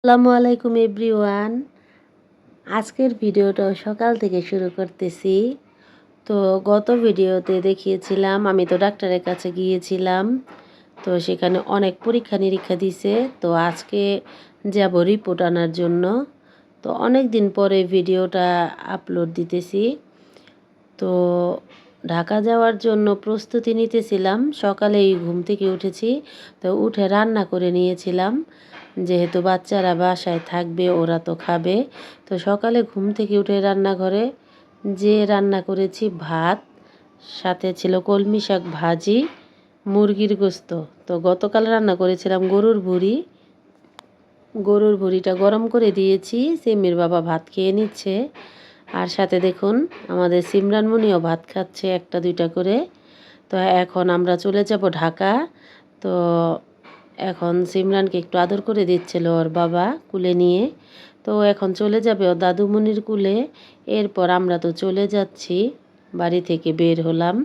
আসসালামু আলাইকুম এভরিওয়ান। আজকের ভিডিওটা সকাল থেকে শুরু করতেছি। তো গত ভিডিওতে দেখিয়েছিলাম আমি তো ডাক্তারের কাছে গিয়েছিলাম। তো সেখানে অনেক পরীক্ষা নিরীক্ষা দিছে। তো আজকে যাব রিপোর্ট আনার জন্য। তো অনেক দিন পরে ভিডিওটা আপলোড দিতেছি। তো ঢাকা যাওয়ার জন্য প্রস্তুতি নিতেছিলাম। সকালেই ঘুম থেকে উঠেছি। তো উঠে রান্না করে নিয়েছিলাম, যেহেতু বাচ্চারা বাসায় থাকবে, ওরা তো খাবে। তো সকালে ঘুম থেকে উঠে রান্নাঘরে যে রান্না করেছি ভাত, সাথে ছিল কলমি শাক ভাজি, মুরগির গোস্ত। তো গতকাল রান্না করেছিলাম গরুর ভুঁড়িটা গরম করে দিয়েছি। সিমির বাবা ভাত খেয়ে নিচ্ছে। আর সাথে দেখুন আমাদের সিমরান মুনিও ভাত খাচ্ছে একটা দুইটা করে। তো এখন আমরা চলে যাব ঢাকা। তো এখন সিমরানকে একটু আদর করে দিচ্ছিল ওর বাবা কুলে নিয়ে। তো এখন চলে যাবে ও দাদুমণির কুলে। এরপর আমরা তো চলে যাচ্ছি, বাড়ি থেকে বের হলাম।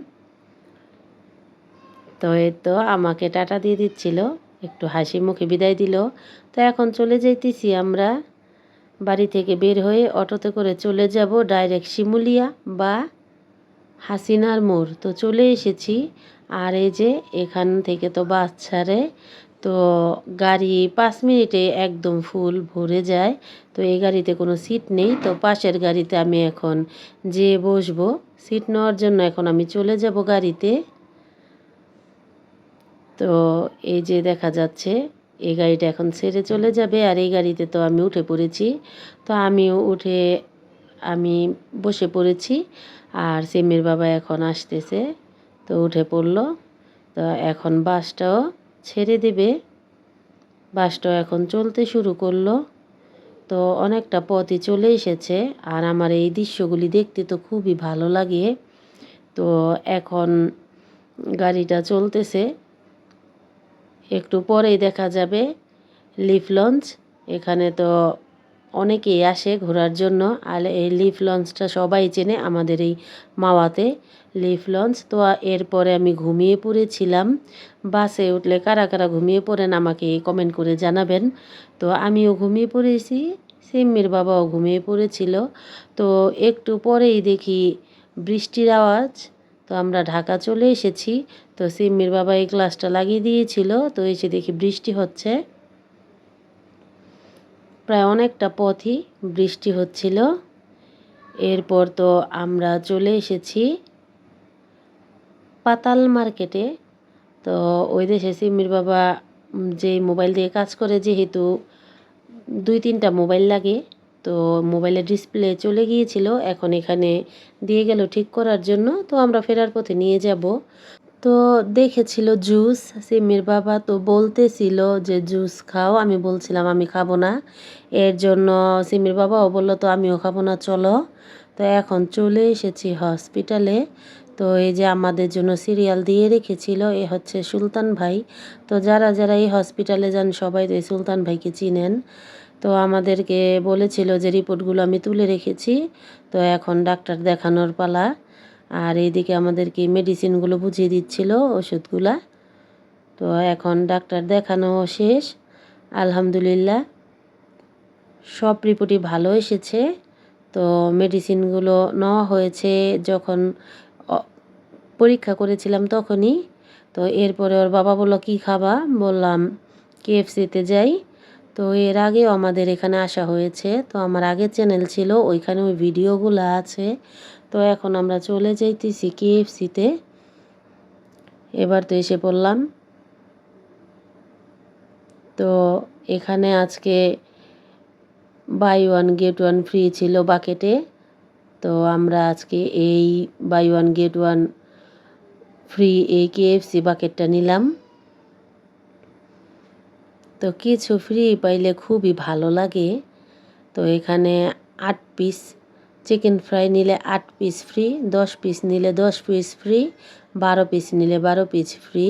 তো এই তো আমাকে টাটা দিয়ে দিচ্ছিল, একটু হাসি মুখে বিদায় দিল। তো এখন চলে যাইতেছি আমরা। বাড়ি থেকে বের হয়ে অটোতে করে চলে যাব ডাইরেক্ট শিমুলিয়া বা হাসিনার মোড়। তো চলে এসেছি। আর এই যে এখান থেকে তো বাস ছাড়ে। তো গাড়ি 5 মিনিটে একদম ফুল ভরে যায়। তো এই গাড়িতে কোনো সিট নেই। তো পাশের গাড়িতে আমি এখন যেয়ে বসবো। সিট নেওয়ার জন্য এখন আমি চলে যাব গাড়িতে। তো এই যে দেখা যাচ্ছে এই গাড়িটা এখন ছেড়ে চলে যাবে। আর এই গাড়িতে তো আমি উঠে পড়েছি। তো আমিও উঠে আমি বসে পড়েছি। আর সিমির বাবা এখন আসতেছে, তো উঠে পড়লো। তো এখন বাসটাও ছেড়ে দেবে। বাসটাও এখন চলতে শুরু করলো। তো অনেকটা পথই চলে এসেছে। আর আমার এই দৃশ্যগুলি দেখতে তো খুবই ভালো লাগে। তো এখন গাড়িটা চলতেছে। একটু পরেই দেখা যাবে লিফ লঞ্চ। এখানে তো অনেকেই আসে ঘোরার জন্য। আর এই লিফ লঞ্চটা সবাই চেনে আমাদের এই মাওয়াতে, লিফ লঞ্চ। তো এরপরে আমি ঘুমিয়ে পড়েছিলাম। বাসে উঠলে কারা কারা ঘুমিয়ে পড়েন আমাকে কমেন্ট করে জানাবেন। তো আমিও ঘুমিয়ে পড়েছি, সিম্মির বাবাও ঘুমিয়ে পড়েছিল। তো একটু পরেই দেখি বৃষ্টির আওয়াজ। তো আমরা ঢাকা চলে এসেছি। তো সিম্মির বাবা এই গ্লাসটা লাগিয়ে দিয়েছিল। তো এসে দেখি বৃষ্টি হচ্ছে। প্রায় অনেকটা পথই বৃষ্টি হচ্ছিল। এরপর তো আমরা চলে এসেছি পাতাল মার্কেটে। তো ওই দেশে সিম্মির বাবা যে মোবাইল দিয়ে কাজ করে, যেহেতু 2-3টা মোবাইল লাগে, তো মোবাইলের ডিসপ্লে চলে গিয়েছিল। এখন এখানে দিয়ে গেল ঠিক করার জন্য। তো আমরা ফেরার পথে নিয়ে যাব। তো দেখেছিল জুস, সিমির বাবা তো বলতেছিল যে জুস খাও। আমি বলছিলাম আমি খাবো না। এর জন্য সিমির বাবাও বললো তো আমিও খাবো না, চলো। তো এখন চলে এসেছি হসপিটালে। তো এই যে আমাদের জন্য সিরিয়াল দিয়ে রেখেছিল, এ হচ্ছে সুলতান ভাই। তো যারা যারা এই হসপিটালে যান সবাই তো এই সুলতান ভাইকে চিনেন। তো আমাদেরকে বলেছিল যে রিপোর্টগুলো আমি তুলে রেখেছি। তো এখন ডাক্তার দেখানোর পালা। আর এইদিকে আমাদেরকে মেডিসিনগুলো বুঝিয়ে দিচ্ছিল, ওষুধগুলা। তো এখন ডাক্তার দেখানো শেষ, আলহামদুলিল্লাহ সব রিপোর্টই ভালো এসেছে। তো মেডিসিনগুলো নেওয়া হয়েছে যখন পরীক্ষা করেছিলাম তখনই। তো এরপরে ওর বাবা বললো কী খাবা, বললাম কেএফসিতে যাই। তো এর আগেও আমাদের এখানে আসা হয়েছে। তো আমার আগের চ্যানেল ছিল, ওইখানে ওই ভিডিওগুলো আছে। তো এখন আমরা চলে যাইতেছি কেএফসিতে। এবার তো এসে পড়লাম। তো এখানে আজকে buy one get one free ছিল বাকেটে। তো আমরা আজকে এই buy one get one free এই কেএফসি বাকেটটা নিলাম। তো কিছু ফ্রি পাইলে খুবই ভালো লাগে। তো এখানে 8 পিস চিকেন ফ্রাই নিলে 8 পিস ফ্রি, 10 পিস নিলে 10 পিস ফ্রি, 12 পিস নিলে 12 পিস ফ্রি।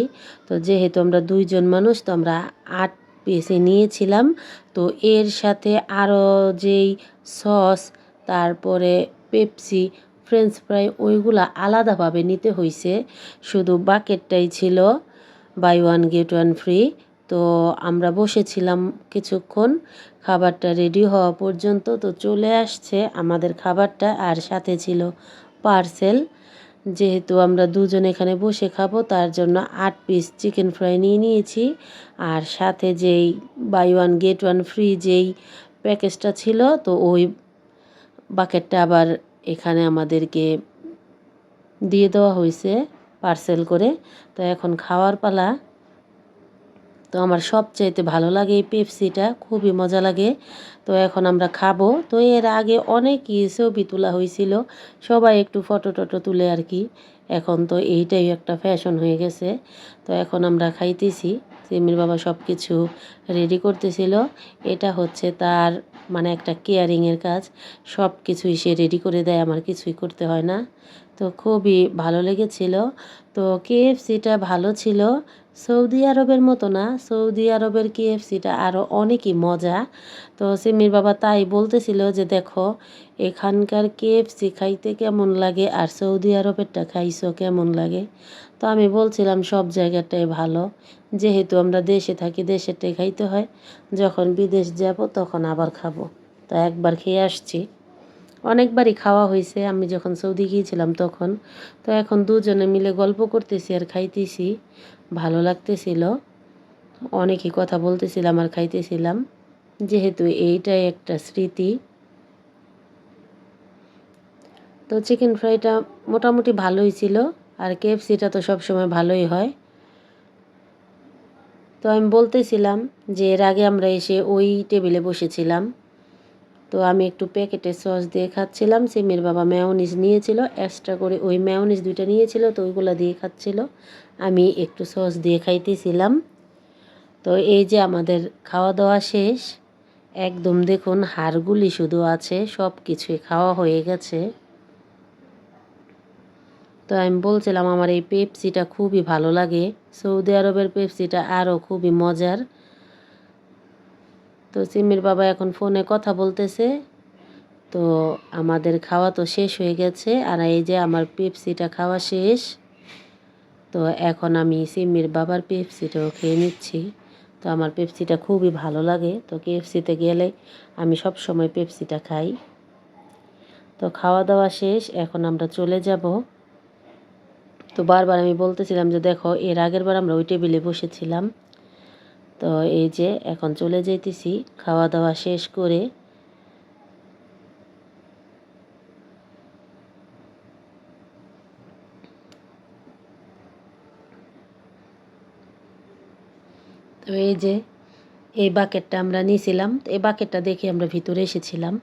তো যেহেতু আমরা 2জন মানুষ, তো আমরা 8 পিসে নিয়েছিলাম। তো এর সাথে আরও যেই সস, তারপরে পেপসি, ফ্রেঞ্চ ফ্রাই, ওইগুলা আলাদাভাবে নিতে হয়েছে। শুধু বাকেটটাই ছিল buy one get one free. তো আমরা বসেছিলাম কিছুক্ষণ খাবারটা রেডি হওয়া পর্যন্ত। তো চলে আসছে আমাদের খাবারটা, আর সাথে ছিল পার্সেল। যেহেতু আমরা দুজন এখানে বসে খাবো তার জন্য 8 পিস চিকেন ফ্রাই নিয়ে নিয়েছি। আর সাথে যেই buy one get one free যেই প্যাকেজটা ছিল, তো ওই বাকেটটা আবার এখানে আমাদেরকে দিয়ে দেওয়া হয়েছে পার্সেল করে। তো এখন খাওয়ার পালা। তো আমার সবচাইতে ভালো লাগে এই পেপসিটা, খুবই মজা লাগে। তো এখন আমরা খাবো। তো এর আগে অনেক ছবি তোলা হয়েছিল, সবাই একটু ফটো টটো তুলে আর কি। এখন তো এইটাই একটা ফ্যাশন হয়ে গেছে। তো এখন আমরা খাইতেছি। সিমির বাবা সব কিছু রেডি করতেছিল। এটা হচ্ছে তার মানে একটা কেয়ারিংয়ের কাজ, সব কিছুই সে রেডি করে দেয়, আমার কিছুই করতে হয় না। তো খুবই ভালো লেগেছিল। তো কেএফসিটা ভালো ছিল, সৌদি আরবের মতো না। সৌদি আরবের কেএফসিটা আরও অনেকই মজা। তো সিমির বাবা তাই বলতেছিল যে দেখো এখানকার কেএফসি খাইতে কেমন লাগে আর সৌদি আরবেরটা খাইছো কেমন লাগে। তো আমি বলছিলাম সব জায়গাটাই ভালো, যেহেতু আমরা দেশে থাকি দেশেরটাই খাইতে হয়, যখন বিদেশ যাব তখন আবার খাবো। তো একবার খেয়ে আসছি, অনেকবারই খাওয়া হয়েছে আমি যখন সৌদি গিয়েছিলাম তখন। তো এখন দুজনে মিলে গল্প করতেছি আর খাইতেছি, ভালো লাগতেছিল। অনেকই কথা বলতেছিলাম আর খাইতেছিলাম, যেহেতু এইটাই একটা স্মৃতি। তো চিকেন ফ্রাইটা মোটামুটি ভালোই ছিল, আর কেএফসিটা তো সবসময় ভালোই হয়। তো আমি বলতেছিলাম যে এর আগে আমরা এসে ওই টেবিলে বসেছিলাম। তো আমি একটু প্যাকেটের সস দিয়ে খাচ্ছিলাম, সিমির বাবা মেয়োনিজ নিয়েছিল এক্সট্রা করে, ওই মেয়োনিজ 2টা নিয়েছিল, তো ওইগুলো দিয়ে খাচ্ছিল, আমি একটু সস দিয়ে খাইতেছিলাম। তো এই যে আমাদের খাওয়া দাওয়া শেষ, একদম দেখুন হাড়গুলি শুধু আছে, সব কিছুই খাওয়া হয়ে গেছে। তো আমি বলছিলাম আমার এই পেপসিটা খুবই ভালো লাগে, সৌদি আরবের পেপসিটা আরও খুবই মজার। তো সিমির বাবা এখন ফোনে কথা বলতেছে। তো আমাদের খাওয়া তো শেষ হয়ে গেছে, আর এই যে আমার পেপসিটা খাওয়া শেষ। তো এখন আমি সিমির বাবার পেপসিটাও খেয়ে নিচ্ছি। তো আমার পেপসিটা খুবই ভালো লাগে, তো কেএফসিতে গেলে আমি সব সময় পেপসিটা খাই। তো খাওয়া দাওয়া শেষ, এখন আমরা চলে যাব। তো বারবার আমি বলতেছিলাম যে দেখো এর আগের বার আমরা ওই টেবিলে বসেছিলাম। তো এই যে এখন চলে যেতেছি খাওয়া দাওয়া শেষ করে। তো এই যে এই বাকেটটা আমরা নিয়েছিলাম, তো এই বাকেটটা দেখে আমরা ভিতরে এসেছিলাম।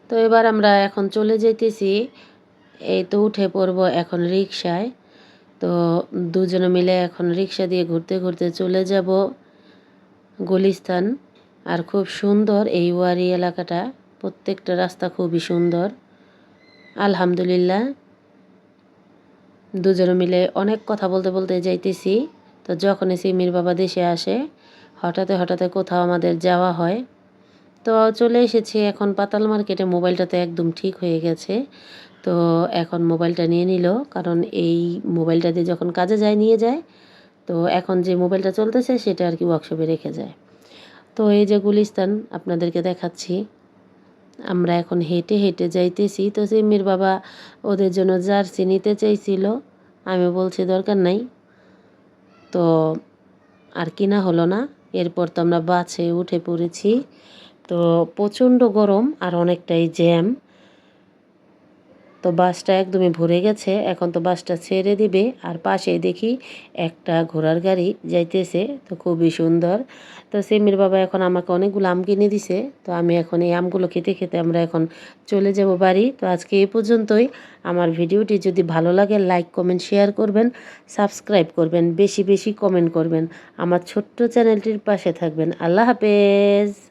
তো এবার আমরা এখন চলে যাইতেছি, এই তো উঠে পড়বো এখন রিকশায়। তো দুজনে মিলে এখন রিকশা দিয়ে ঘুরতে ঘুরতে চলে যাব গুলিস্তান। আর খুব সুন্দর এই ওয়ারি এলাকাটা, প্রত্যেকটা রাস্তা খুবই সুন্দর আলহামদুলিল্লাহ। দুজনে মিলে অনেক কথা বলতে বলতে যাইতেছি। তো যখনই সিমির বাবা দেশে আসে হঠাৎ হঠাৎ কোথাও আমাদের যাওয়া হয়। তো চলে এসেছি এখন পাতাল মার্কেটে, মোবাইলটা তো একদম ঠিক হয়ে গেছে। তো এখন মোবাইলটা নিয়ে নিল, কারণ এই মোবাইলটা দিয়ে যখন কাজে যায় নিয়ে যায়, তো এখন যে মোবাইলটা চলতেছে সেটা আর কি ওয়ার্কশপে রেখে যায়। তো এই যে গুলিস্তান আপনাদেরকে দেখাচ্ছি, আমরা এখন হেঁটে হেঁটে যাইতেছি। তো সিমির বাবা ওদের জন্য জার্সি নিতে চাইছিল, আমি বলছি দরকার নাই, তো আর কিনা হলো না। এরপর তো আমরা বাসে উঠে পড়েছি। তো প্রচণ্ড গরম আর অনেকটাই জ্যাম। তো বাসটা একদমই ভরে গেছে, এখন তো বাসটা ছেড়ে দিবে। আর পাশেই দেখি একটা ঘোড়ার গাড়ি যাইতেছে, তো খুবই সুন্দর। তো সিমির বাবা এখন আমাকে অনেকগুলো আম কিনে দিছে, তো আমি এখন এই আমগুলো খেতে খেতে আমরা এখন চলে যাব বাড়ি। তো আজকে এই পর্যন্তই। আমার ভিডিওটি যদি ভালো লাগে লাইক কমেন্ট শেয়ার করবেন, সাবস্ক্রাইব করবেন, বেশি বেশি কমেন্ট করবেন, আমার ছোট্ট চ্যানেলটির পাশে থাকবেন। আল্লাহ হাফেজ।